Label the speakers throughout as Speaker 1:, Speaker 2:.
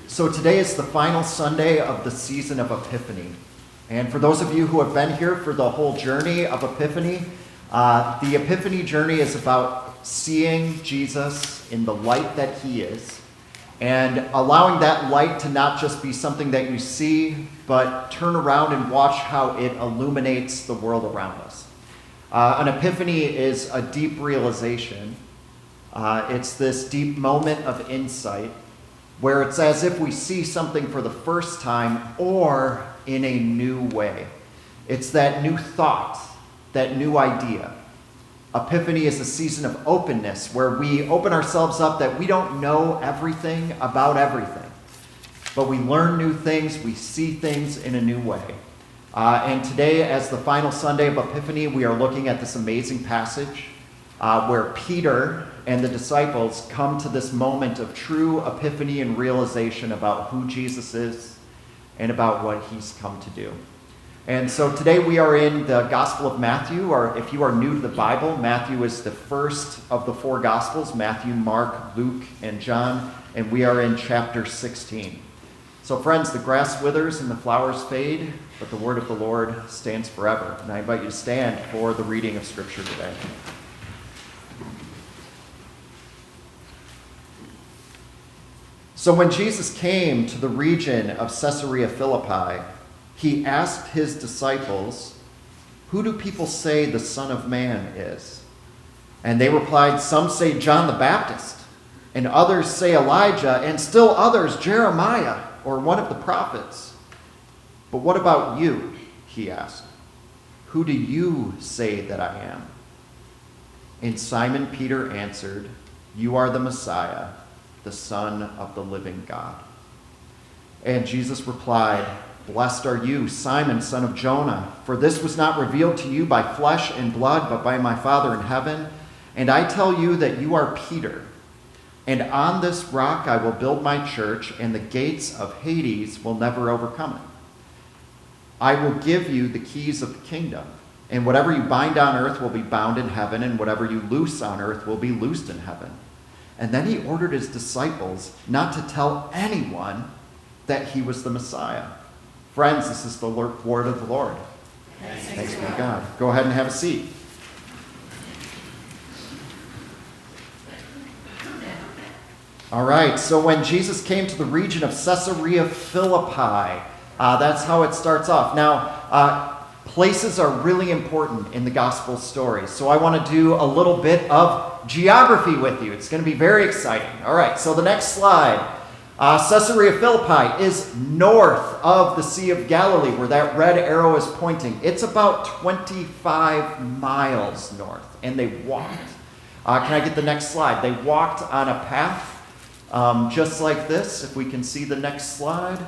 Speaker 1: So today is the final Sunday of the season of Epiphany. And for those of you who have been here for the whole journey of Epiphany, the Epiphany journey is about seeing Jesus in the light that he is and allowing that light to not just be something that you see, but turn around and watch how it illuminates the world around us. An epiphany is a deep realization. It's this deep moment of insight where it's as if we see something for the first time or in a new way. It's that new thought, that new idea. Epiphany is a season of openness where we open ourselves up that we don't know everything about everything, but we learn new things, we see things in a new way. And today, as the final Sunday of Epiphany, we are looking at this amazing passage where Peter and the disciples come to this moment of true epiphany and realization about who Jesus is and about what he's come to do. And so today we are in the Gospel of Matthew, or if you are new to the Bible, Matthew is the first of the four Gospels: Matthew, Mark, Luke, and John, and we are in chapter 16. So friends, the grass withers and the flowers fade, but the word of the Lord stands forever. And I invite you to stand for the reading of Scripture today. So when Jesus came to the region of Caesarea Philippi, he asked his disciples, "Who do people say the Son of Man is?" And they replied, "Some say John the Baptist, and others say Elijah, and still others Jeremiah or one of the prophets. But what about you?" he asked. "Who do you say that I am?" And Simon Peter answered, "You are the Messiah, the Son of the living God." And Jesus replied, "Blessed are you, Simon, son of Jonah, for this was not revealed to you by flesh and blood, but by my Father in heaven. And I tell you that you are Peter, and on this rock I will build my church, and the gates of Hades will never overcome it. I will give you the keys of the kingdom, and whatever you bind on earth will be bound in heaven, and whatever you loose on earth will be loosed in heaven." And then he ordered his disciples not to tell anyone that he was the Messiah. Friends, this is the word of the Lord. Thanks be to God. Go ahead and have a seat. All right, so when Jesus came to the region of Caesarea Philippi, that's how it starts off. Now, places are really important in the gospel stories, so I want to do a little bit of geography with you. It's going to be very exciting. All right, so the next slide. Caesarea Philippi is north of the Sea of Galilee, where that red arrow is pointing. It's about 25 miles north, and they walked. Can I get the next slide? They walked on a path just like this, if we can see the next slide.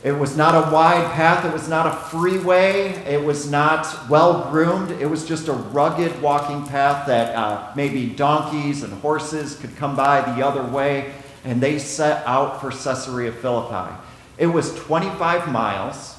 Speaker 1: It was not a wide path. It was not a freeway. It was not well-groomed. It was just a rugged walking path that maybe donkeys and horses could come by the other way, and they set out for Caesarea Philippi. It was 25 miles,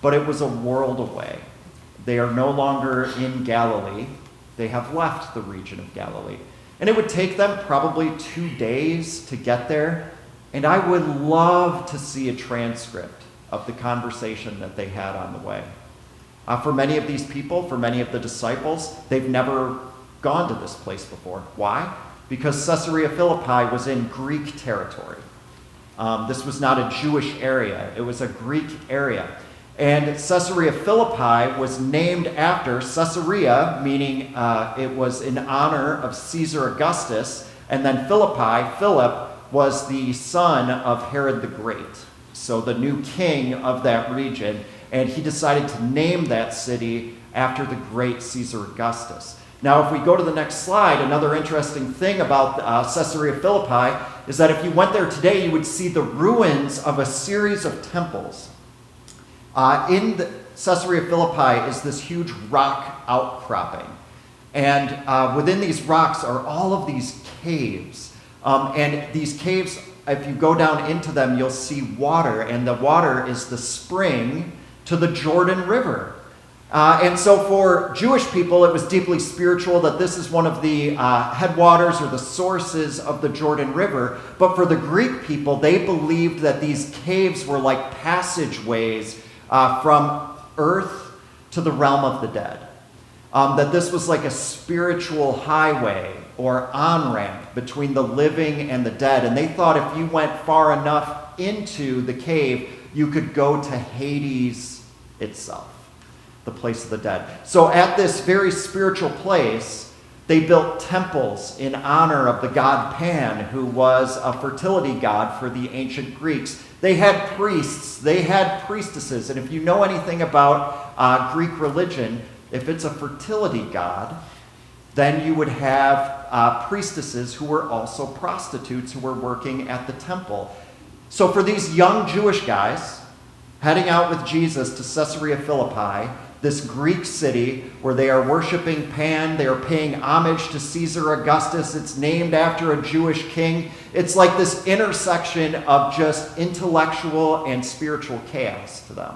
Speaker 1: but it was a world away. They are no longer in Galilee. They have left the region of Galilee. And it would take them probably 2 days to get there. And I would love to see a transcript of the conversation that they had on the way. For many of these people, for many of the disciples, they've never gone to this place before. Why? Because Caesarea Philippi was in Greek territory. This was not a Jewish area. It was a Greek area. And Caesarea Philippi was named after Caesarea, meaning it was in honor of Caesar Augustus, and then Philippi, Philip, was the son of Herod the Great, so the new king of that region, and he decided to name that city after the great Caesar Augustus. Now, if we go to the next slide, another interesting thing about Caesarea Philippi is that if you went there today, you would see the ruins of a series of temples. In Caesarea Philippi is this huge rock outcropping, and within these rocks are all of these caves. And these caves, if you go down into them, you'll see water, and the water is the spring to the Jordan River. And so for Jewish people, it was deeply spiritual that this is one of the headwaters or the sources of the Jordan River. But for the Greek people, they believed that these caves were like passageways from earth to the realm of the dead. That this was like a spiritual highway or on-ramp between the living and the dead. And they thought if you went far enough into the cave, you could go to Hades itself, the place of the dead. So at this very spiritual place, they built temples in honor of the god Pan, who was a fertility god for the ancient Greeks. They had priests, they had priestesses, and if you know anything about Greek religion, if it's a fertility god, then you would have priestesses who were also prostitutes who were working at the temple. So for these young Jewish guys heading out with Jesus to Caesarea Philippi, this Greek city where they are worshiping Pan, they are paying homage to Caesar Augustus, it's named after a Jewish king. It's like this intersection of just intellectual and spiritual chaos to them.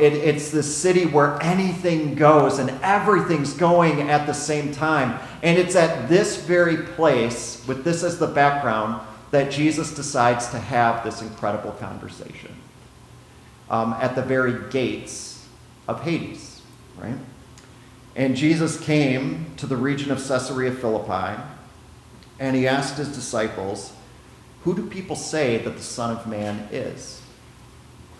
Speaker 1: It's this city where anything goes and everything's going at the same time. And it's at this very place, with this as the background, that Jesus decides to have this incredible conversation. At the very gates of Hades, right? And Jesus came to the region of Caesarea Philippi, and he asked his disciples, "Who do people say that the Son of Man is?"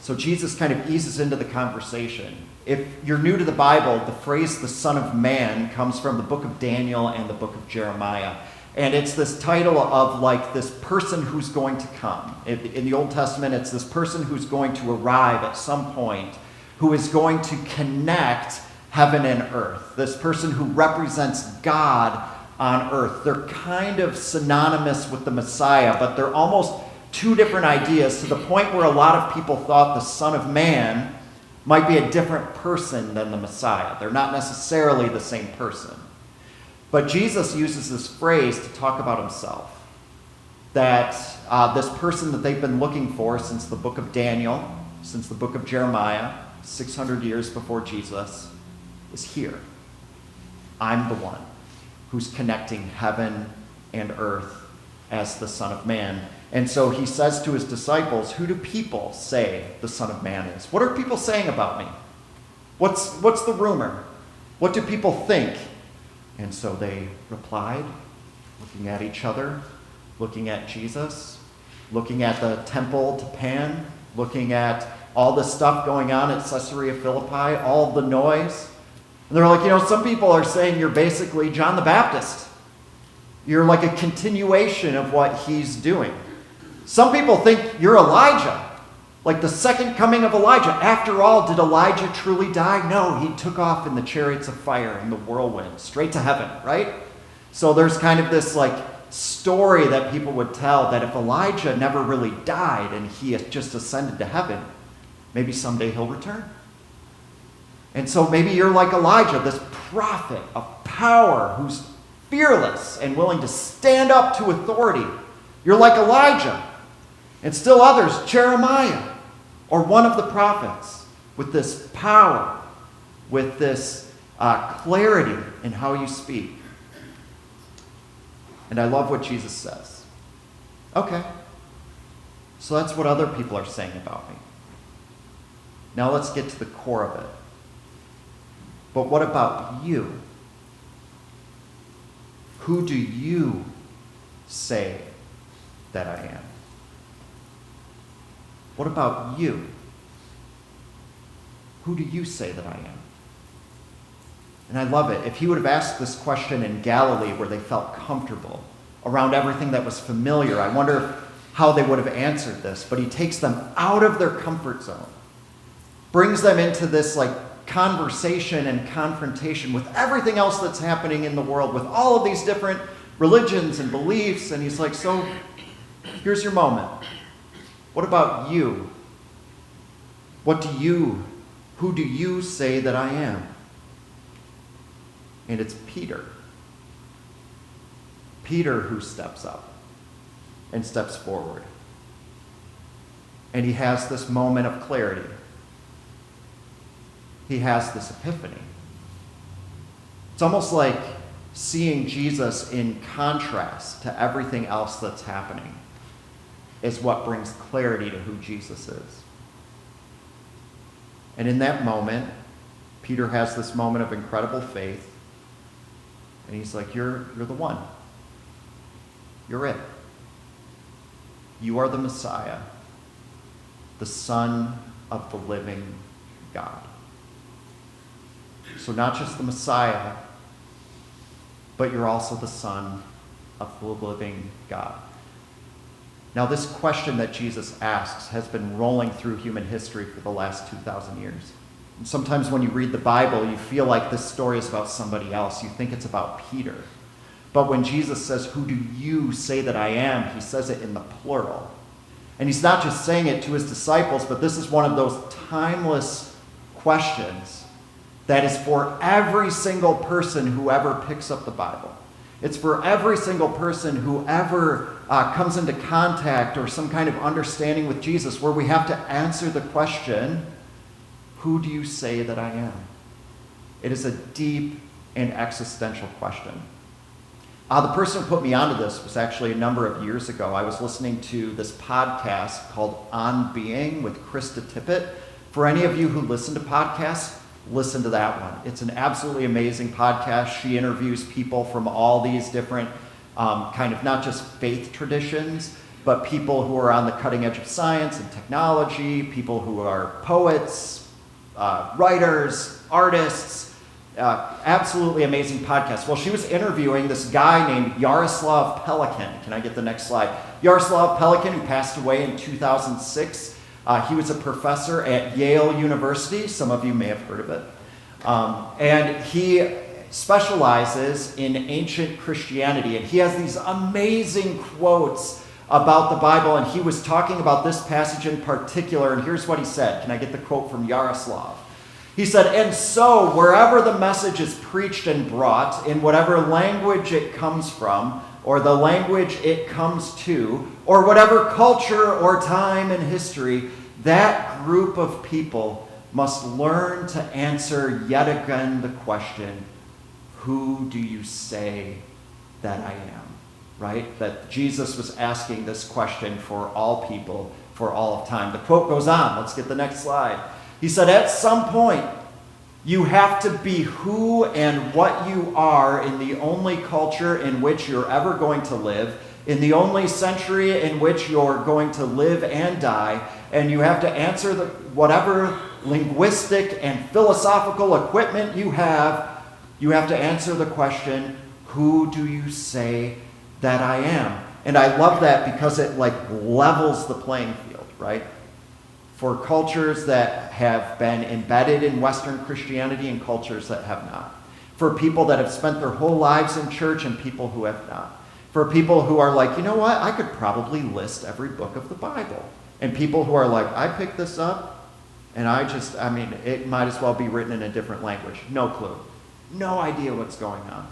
Speaker 1: So Jesus kind of eases into the conversation. If you're new to the Bible, the phrase "the Son of Man" comes from the book of Daniel and the book of Jeremiah. And it's this title of like this person who's going to come. In the Old Testament, it's this person who's going to arrive at some point, who is going to connect heaven and earth. This person who represents God on earth. They're kind of synonymous with the Messiah, but they're almost two different ideas, to the point where a lot of people thought the Son of Man might be a different person than the Messiah. They're not necessarily the same person. But Jesus uses this phrase to talk about himself. That this person that they've been looking for since the book of Daniel, since the book of Jeremiah, 600 years before Jesus, is here. I'm the one who's connecting heaven and earth as the Son of Man. And so he says to his disciples, "Who do people say the Son of Man is?" What are people saying about me? What's the rumor? What do people think? And so they replied, looking at each other, looking at Jesus, looking at the temple to Pan, looking at all the stuff going on at Caesarea Philippi, all the noise. And they're like, some people are saying you're basically John the Baptist. You're like a continuation of what he's doing. Some people think you're Elijah, like the second coming of Elijah. After all, did Elijah truly die? No, he took off in the chariots of fire in the whirlwind, straight to heaven, right? So there's kind of this like story that people would tell that if Elijah never really died and he just ascended to heaven, maybe someday he'll return. And so maybe you're like Elijah, this prophet of power who's fearless and willing to stand up to authority. You're like Elijah. And still others, Jeremiah, or one of the prophets, with this power, with this clarity in how you speak. And I love what Jesus says. Okay, so that's what other people are saying about me. Now let's get to the core of it. But what about you? Who do you say that I am? What about you? Who do you say that I am? And I love it. If he would have asked this question in Galilee where they felt comfortable around everything that was familiar, I wonder how they would have answered this. But he takes them out of their comfort zone, brings them into this like conversation and confrontation with everything else that's happening in the world, with all of these different religions and beliefs. And he's like, so here's your moment. What about you? Who do you say that I am? And it's Peter. Peter who steps up and steps forward. And he has this moment of clarity. he has this epiphany. It's almost like seeing Jesus in contrast to everything else that's happening is what brings clarity to who Jesus is. And in that moment, Peter has this moment of incredible faith, and he's like, you're the one. You're it. You are the Messiah, the Son of the living God. So not just the Messiah, but you're also the Son of the living God. Now, this question that Jesus asks has been rolling through human history for the last 2,000 years. And sometimes when you read the Bible, you feel like this story is about somebody else. You think it's about Peter. But when Jesus says, who do you say that I am? He says it in the plural. And he's not just saying it to his disciples, but this is one of those timeless questions that is for every single person who ever picks up the Bible. It's for every single person who ever comes into contact or some kind of understanding with Jesus, where we have to answer the question, who do you say that I am? It is a deep and existential question. The person who put me onto this was actually a number of years ago. I was listening to this podcast called On Being with Krista Tippett. For any of you who listen to podcasts, listen to that one. It's an absolutely amazing podcast. She interviews people from all these different kind of not just faith traditions, but people who are on the cutting edge of science and technology, people who are poets, writers, artists. Absolutely amazing podcast. Well, she was interviewing this guy named Yaroslav Pelikan. Can I get the next slide? Yaroslav Pelikan, who passed away in 2006. He was a professor at Yale University. Some of you may have heard of it. And he specializes in ancient Christianity. And he has these amazing quotes about the Bible. And he was talking about this passage in particular. And here's what he said. Can I get the quote from Yaroslav? He said, and so wherever the message is preached and brought, in whatever language it comes from, or the language it comes to, or whatever culture or time in history, that group of people must learn to answer yet again the question, who do you say that I am? Right? That Jesus was asking this question for all people, for all of time. The quote goes on. Let's get the next slide. He said, at some point, you have to be who and what you are in the only culture in which you're ever going to live, in the only century in which you're going to live and die, and you have to answer whatever linguistic and philosophical equipment you have to answer the question, who do you say that I am? And I love that because it levels the playing field, right? For cultures that have been embedded in Western Christianity and cultures that have not. For people that have spent their whole lives in church and people who have not. For people who are like, you know what, I could probably list every book of the Bible. And people who are like, I picked this up and it might as well be written in a different language. No clue. No idea what's going on.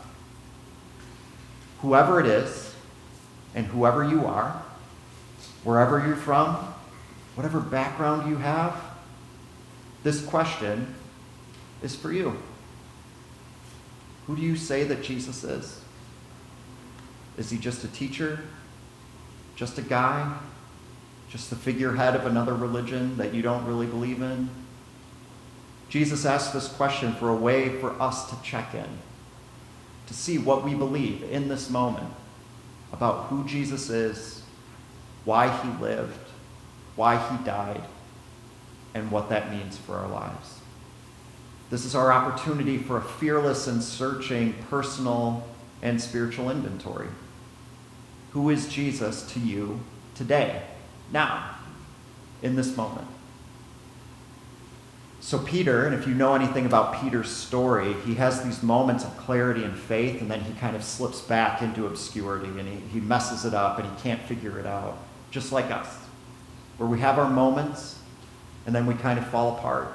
Speaker 1: Whoever it is and whoever you are, wherever you're from, whatever background you have, this question is for you. Who do you say that Jesus is? Is he just a teacher? Just a guy? Just the figurehead of another religion that you don't really believe in? Jesus asked this question for a way for us to check in, to see what we believe in this moment about who Jesus is, why he lived, why he died, and what that means for our lives. This is our opportunity for a fearless and searching personal and spiritual inventory. Who is Jesus to you today, now, in this moment? So Peter, and if you know anything about Peter's story, he has these moments of clarity and faith, and then he kind of slips back into obscurity, and he messes it up, and he can't figure it out, just like us, where we have our moments, and then we kind of fall apart.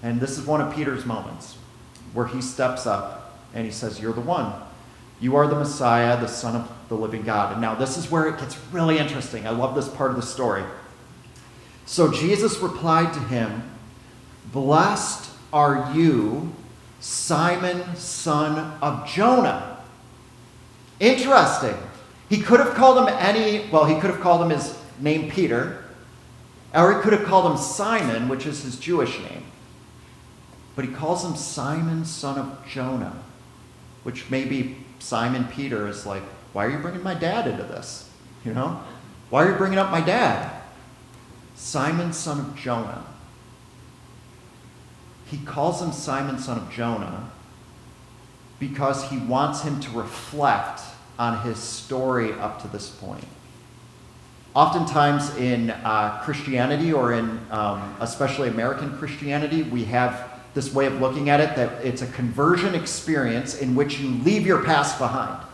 Speaker 1: And this is one of Peter's moments, where he steps up, and he says, you're the one. You are the Messiah, the Son of the living God. And now this is where it gets really interesting. I love this part of the story. So Jesus replied to him, blessed are you, Simon, son of Jonah? Interesting. He could have called him he could have called him his name Peter, or he could have called him Simon, which is his Jewish name. But he calls him Simon, son of Jonah, which maybe Simon Peter is like, why are you bringing my dad into this? You know? Why are you bringing up my dad? Simon, son of Jonah. He calls him Simon, son of Jonah, because he wants him to reflect on his story up to this point. Oftentimes in Christianity, or in especially American Christianity, we have this way of looking at it, that it's a conversion experience in which you leave your past behind.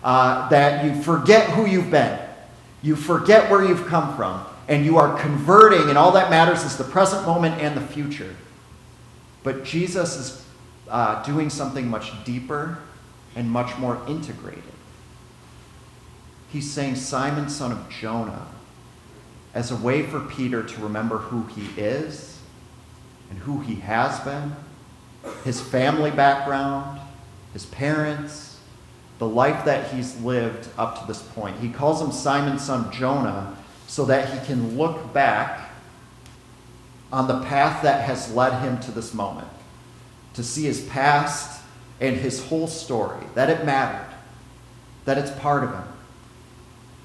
Speaker 1: That you forget who you've been. You forget where you've come from. And you are converting, and all that matters is the present moment and the future. But Jesus is doing something much deeper and much more integrated. He's saying Simon, son of Jonah, as a way for Peter to remember who he is and who he has been, his family background, his parents, the life that he's lived up to this point. He calls him Simon, son of Jonah, so that he can look back on the path that has led him to this moment, to see his past and his whole story, that it mattered, that it's part of him.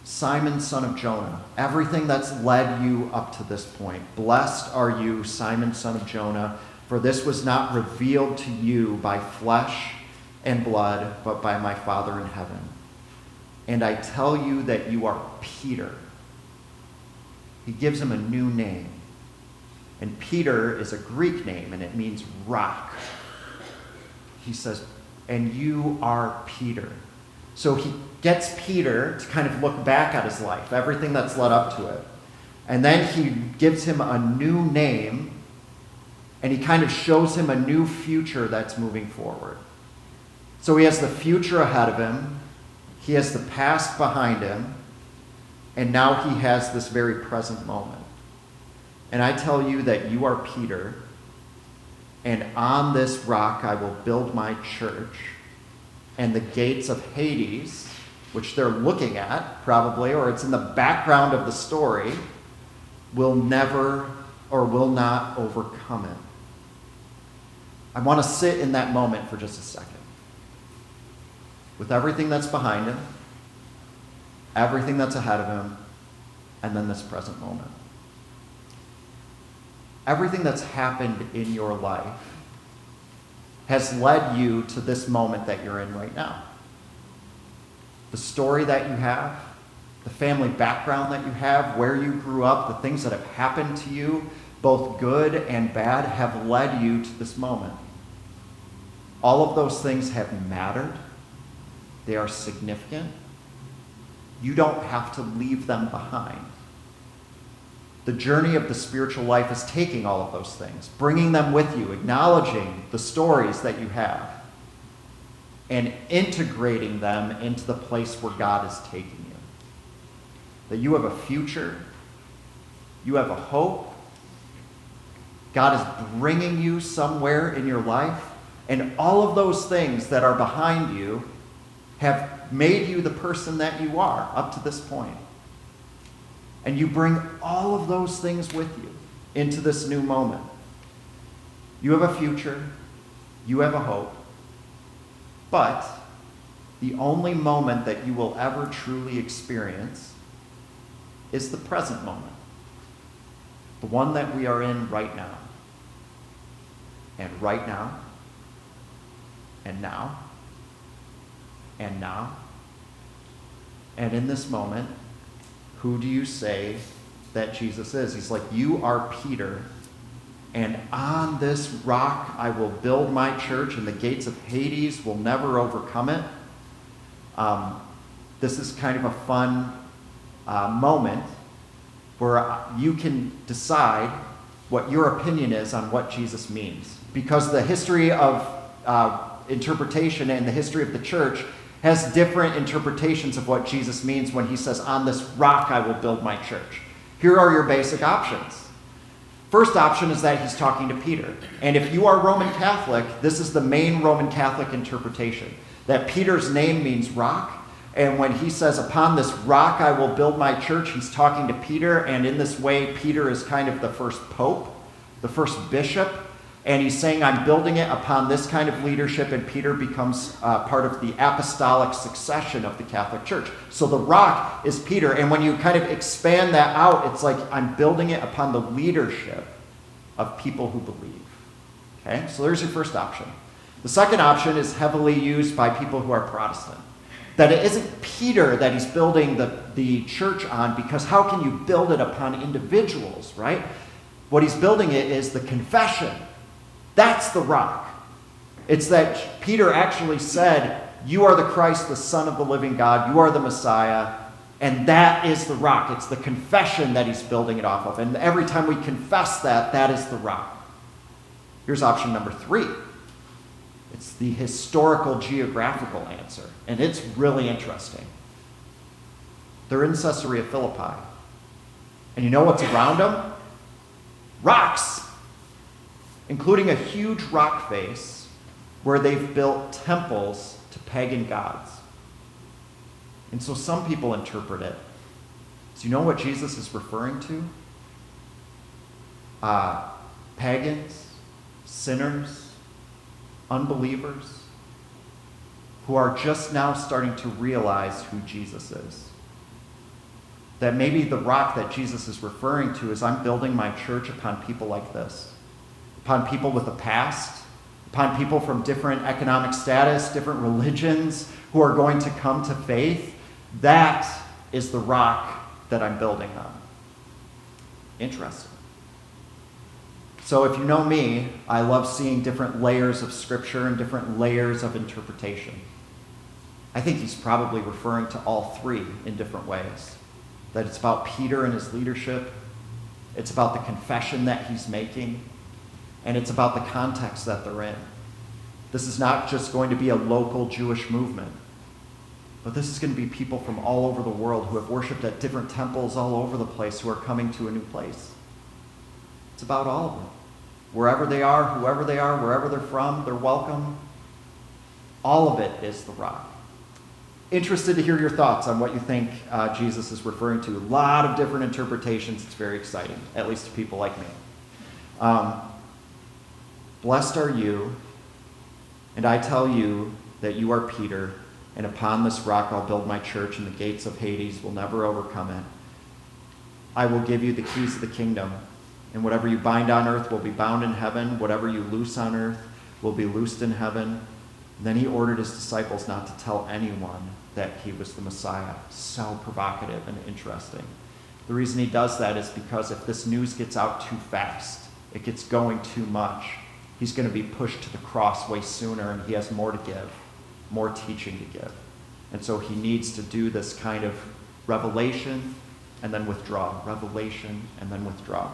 Speaker 1: Simon, son of Jonah, everything that's led you up to this point. Blessed are you, Simon, son of Jonah, for this was not revealed to you by flesh and blood, but by my Father in heaven. And I tell you that you are Peter. He gives him a new name. And Peter is a Greek name, and it means rock. He says, and you are Peter. So he gets Peter to kind of look back at his life, everything that's led up to it. And then he gives him a new name, and he kind of shows him a new future that's moving forward. So he has the future ahead of him, he has the past behind him, and now he has this very present moment. And I tell you that you are Peter, and on this rock I will build my church, and the gates of Hades, which they're looking at probably, or it's in the background of the story, will never or will not overcome it. I want to sit in that moment for just a second. With everything that's behind him, everything that's ahead of him, and then this present moment. Everything that's happened in your life has led you to this moment that you're in right now. The story that you have, the family background that you have, where you grew up, the things that have happened to you, both good and bad, have led you to this moment. All of those things have mattered. They are significant. You don't have to leave them behind. The journey of the spiritual life is taking all of those things, bringing them with you, acknowledging the stories that you have, and integrating them into the place where God is taking you. That you have a future, you have a hope, God is bringing you somewhere in your life, and all of those things that are behind you have made you the person that you are up to this point. And you bring all of those things with you into this new moment. You have a future, you have a hope, but the only moment that you will ever truly experience is the present moment. The one that we are in right now. And right now, and now, and now. And in this moment, who do you say that Jesus is? He's like, you are Peter, and on this rock I will build my church, and the gates of Hades will never overcome it. This is kind of a fun moment where you can decide what your opinion is on what Jesus means. Because the history of interpretation and the history of the church has different interpretations of what Jesus means when he says, on this rock I will build my church. Here are your basic options. First option is that he's talking to Peter. And if you are Roman Catholic, this is the main Roman Catholic interpretation, that Peter's name means rock. And when he says, upon this rock I will build my church, he's talking to Peter. And in this way, Peter is kind of the first pope, the first bishop. And he's saying, I'm building it upon this kind of leadership. And Peter becomes part of the apostolic succession of the Catholic Church. So the rock is Peter. And when you kind of expand that out, it's like I'm building it upon the leadership of people who believe. Okay, so there's your first option. The second option is heavily used by people who are Protestant. That it isn't Peter that he's building the church on, because how can you build it upon individuals, right? What he's building it is the confession. That's the rock. It's that Peter actually said, you are the Christ, the Son of the living God. You are the Messiah. And that is the rock. It's the confession that he's building it off of. And every time we confess that, that is the rock. Here's option number 3. It's the historical geographical answer. And it's really interesting. They're in Caesarea Philippi. And you know what's around them? Rocks. Including a huge rock face where they've built temples to pagan gods. And so some people interpret it. So you know what Jesus is referring to? Pagans, sinners, unbelievers, who are just now starting to realize who Jesus is. That maybe the rock that Jesus is referring to is, I'm building my church upon people like this. Upon people with a past, upon people from different economic status, different religions, who are going to come to faith. That is the rock that I'm building on. Interesting. So if you know me, I love seeing different layers of scripture and different layers of interpretation. I think he's probably referring to all 3 in different ways. That it's about Peter and his leadership. It's about the confession that he's making. And it's about the context that they're in. This is not just going to be a local Jewish movement, but this is going to be people from all over the world who have worshiped at different temples all over the place, who are coming to a new place. It's about all of them. Wherever they are, whoever they are, wherever they're from, they're welcome. All of it is the rock. Interested to hear your thoughts on what you think Jesus is referring to. A lot of different interpretations. It's very exciting, at least to people like me. Blessed are you, and I tell you that you are Peter, and upon this rock I'll build my church, and the gates of Hades will never overcome it. I will give you the keys of the kingdom, and whatever you bind on earth will be bound in heaven. Whatever you loose on earth will be loosed in heaven. And then he ordered his disciples not to tell anyone that he was the Messiah. So provocative and interesting. The reason he does that is because if this news gets out too fast, it gets going too much, he's going to be pushed to the cross way sooner, and he has more to give, more teaching to give. And so he needs to do this kind of revelation and then withdraw, revelation and then withdraw.